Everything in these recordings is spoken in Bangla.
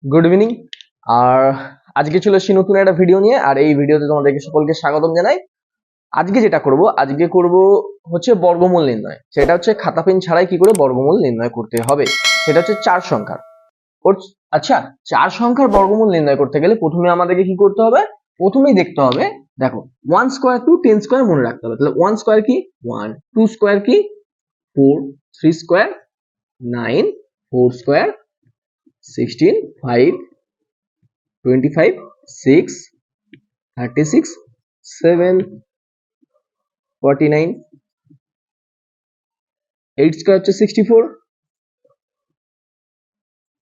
Good evening. আর আজকে চলে এসেছি নতুন একটা ভিডিও নিয়ে, আর এই ভিডিওতে তোমাদেরকে সকলকে স্বাগতম জানাই। আজকে যেটা করব হচ্ছে বর্গমূল নির্ণয়। সেটা হচ্ছে খাতা পেন ছাড়াই কি করে বর্গমূল নির্ণয় করতে হবে, সেটা হচ্ছে চার সংখ্যার। আচ্ছা, চার সংখ্যার বর্গমূল নির্ণয় করতে গেলে প্রথমে আমাদেরকে কি করতে হবে? প্রথমেই দেখতে হবে, দেখো 1 স্কয়ার টু 10 স্কয়ার মনে রাখতে হবে। তাহলে 1 স্কয়ার কি 1, 2 স্কয়ার কি 4, 3 স্কয়ার 9, 4 স্কয়ার 16, 5, 25, 6, 36, 7, 49, 8 স্কয়ার হচ্ছে 64,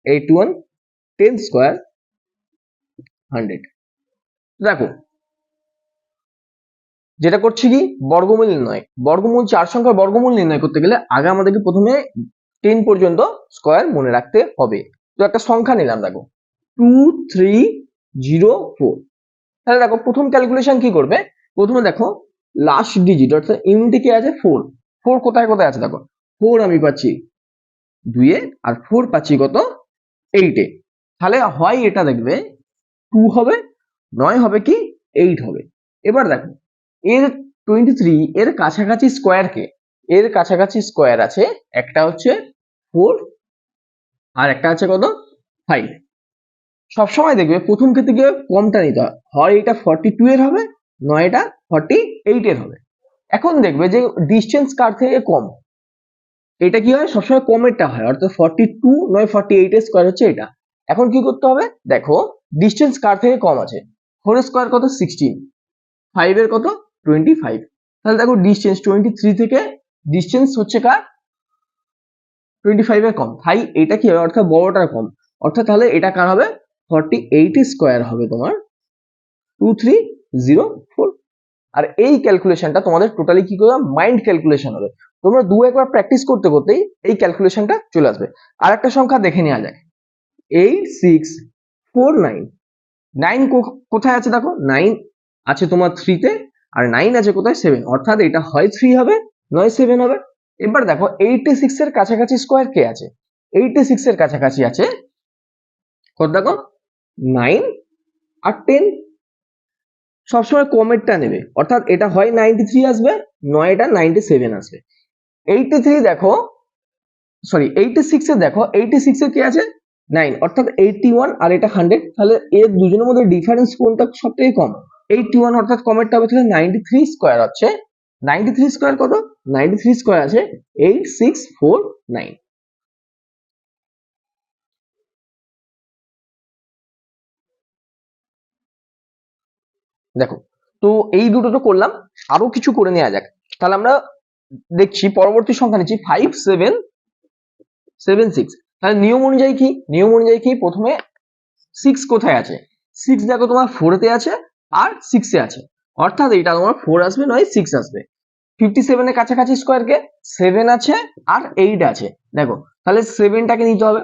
81, 10 স্কয়ার 100। দেখো, যেটা করছি কি বর্গমূল নির্ণয়, চার সংখ্যার বর্গমূল নির্ণয় করতে গেলে আগে আমাদেরকে প্রথমে 10 পর্যন্ত স্কয়ার মনে রাখতে হবে। তো একটা সংখ্যা নিলাম, দেখো 2304। তাহলে দেখো প্রথম ক্যালকুলেশন কি করবে, প্রথমে দেখো লাস্ট ডিজিট অর্থাৎ ইউনিটে কি আছে 4। 4 কোথায় কোথায় আছে দেখো, 4 আমি পাচ্ছি 2 এ, আর 4 পাচ্ছি কত 8 এ। তাহলে হয় এটা দেখবে 2 হবে, নয় হবে কি 8 হবে। এবার দেখো এর 23 এর কাছাকাছি স্কয়ার কে, এর কাছাকাছি স্কয়ার আছে একটা হচ্ছে 4 আর একটা আছে কত 5। সবসময় দেখবে প্রথম ক্ষেত্রে কি কমটা নিতে হয়, হয় এটা 42 এর হবে, নয় এটা 48 এর হবে। এখন দেখবে যে ডিসটেন্স কার থেকে কম, এটা কি হয় সবসময় কমেরটা হয়, অর্থাৎ 42 নয় 48 এর স্কয়ার হচ্ছে এটা। এখন কি করতে হবে, দেখো ডিসটেন্স কার থেকে কম আছে, 4 স্কয়ার কত 16, 5 এর কত 25। তাহলে দেখো ডিসটেন্স 23 থেকে ডিসটেন্স হচ্ছে কার 25 এর কম, তাই এটা কি হবে অর্থাৎ বড়টার কম, অর্থাৎ তাহলে এটা কার হবে 48 স্কয়ার হবে তোমার 2304। আর এই ক্যালকুলেশনটা তোমাদের টোটালি কি করে মাইন্ড ক্যালকুলেশন হবে, তোমরা দু একবার প্র্যাকটিস করতে করতেই এই ক্যালকুলেশনটা চলে আসবে। আর একটা সংখ্যা দেখে নেওয়া যায়, 8649। 9 কোথায় আছে দেখো, 9 আছে তোমার 3 তে, আর 9 আছে কোথায় 7, অর্থাৎ এটা হয় 3 হবে নয় 7 হবে। এবার দেখো 86 এর কাছাকাছি স্কয়ার কে আছে, 86 এর কাছাকাছি আছে কত দেখো 9 আর 10। সবসময় কমেরটা নেবে, অর্থাৎ এটা হয় 93 আসবে, নয় এটা 97 আসবে। 83 দেখো, সরি 86 এ দেখো 86 এ কি আছে 9, অর্থাৎ 81 আর এটা 100। তাহলে এর দুজনের মধ্যে ডিফারেন্স কোনটা সবথেকে কম, 81, অর্থাৎ কমেরটা হবে তাহলে 93 স্কয়ার হচ্ছে 93 স্কয়ার কত 93 স্কয়ার আছে 8649। দেখো, তো এই দুটো তো করলাম, আরো কিছু করে নেওয়া যাক। তাহলে আমরা দেখছি পরবর্তী সংখ্যা নিচ্ছি 5776। তাহলে নিয়ম অনুযায়ী কি প্রথমে 6 কোথায় আছে, 6 দেখো তোমার 4 তে আছে আর 6 এ আছে, অর্থাৎ এটা তোমার 4 আসবে নয় 6 আসবে। 57 এর কাছাকাছি স্কয়ার কে 7 আছে আর 8 আছে, দেখো তাহলে 7 টাকে নিতে হবে,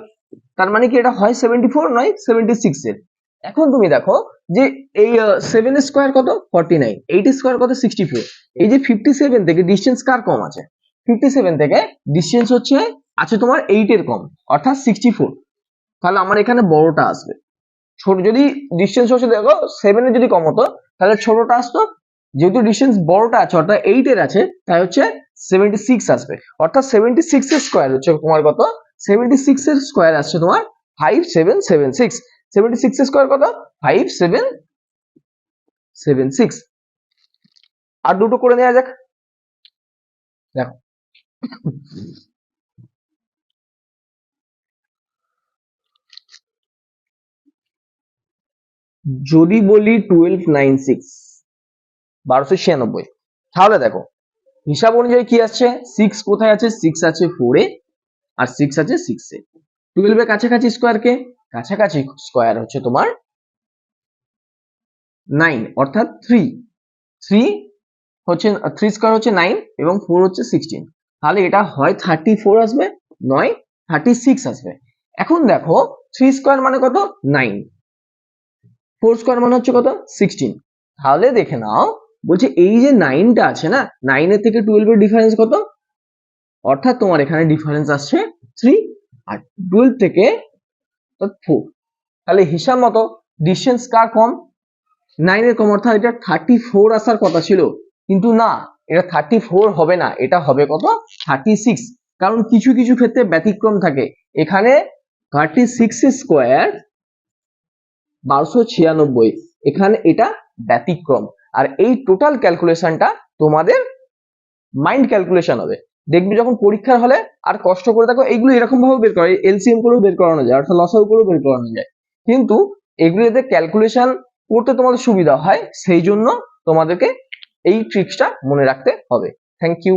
তার মানে কি এটা হয় 74 নয় 76 এর। এখন তুমি দেখো যে এই 7 এর স্কয়ার কত 49, 8 এর স্কয়ার কত 64। এই যে 57 থেকে ডিসটেন্স কার কম আছে, 57 থেকে ডিসটেন্স হচ্ছে আছে তোমার 8 এর কম, অর্থাৎ 64। তাহলে আমার এখানে বড়টা আসবে, ছোট যদি ডিসটেন্স হচ্ছে দেখো 7 এর যদি কম হতো তাহলে ছোটটা আসতো, যেহেতু ডিসটেন্স বড়টা আছে অর্থাৎ 8 এর আছে তাই হচ্ছে 76 আসবে, অর্থাৎ 76 এর স্কয়ার হচ্ছে তোমার কত 76 এর স্কয়ার আসছে তোমার 5776। 76 এর স্কয়ার কত 5776। আর দুটো করে নেওয়া যাক। দেখো যদি বলি 1296 1296, তাহলে দেখো হিসাব অনুযায়ী কি আসছে, 6 কোথায় আছে 6 আছে 4 এ আর 6 আছে 6 এ। 12 এর কাছাকাছি স্কয়ার কে, কাছাকাছি স্কয়ার হচ্ছে তোমার 9, অর্থাৎ 3 3 হচ্ছে 3 স্কয়ার হচ্ছে 9 এবং 4 হচ্ছে 16। তাহলে এটা হয় 34 আসবে নয় 36 আসবে। এখন দেখো 3 স্কয়ার মানে কত 9, 4 স্কয়ার মানে হচ্ছে কত 16। তাহলে দেখে নাও, বলছে এই যে 9টা আছে না, 9 এর থেকে 12 এর ডিফারেন্স কত, অর্থাৎ তোমার এখানে ডিফারেন্স আসছে 3, আর 12 থেকে 4। তাহলে হিসাব মতো ডিস্টেন্স কার কম, 9 এর কম, অর্থাৎ এটা 34 আসার কথা ছিল, কিন্তু না, এটা 34 হবে না, এটা হবে কত 36। কারণ কিছু কিছু ক্ষেত্রে ব্যতিক্রম থাকে, এখানে 36 স্কোয়ার 1296, এখানে এটা ব্যতিক্রম। আর এই টোটাল ক্যালকুলেশনটা তোমাদের মাইন্ড ক্যালকুলেশন হবে, দেখবি যখন পরীক্ষার হলে আর কষ্ট করে দেখো, এইগুলো এরকম ভাবে বের করে, এলসিএম করেও বের করানো যায়, অর্থাৎ লসাগু করেও বের করানো যায়, কিন্তু এগুলোতে ক্যালকুলেশন করতে তোমাদের সুবিধা হয়, সেই জন্য তোমাদেরকে এই ট্রিক্সটা মনে রাখতে হবে। Thank you.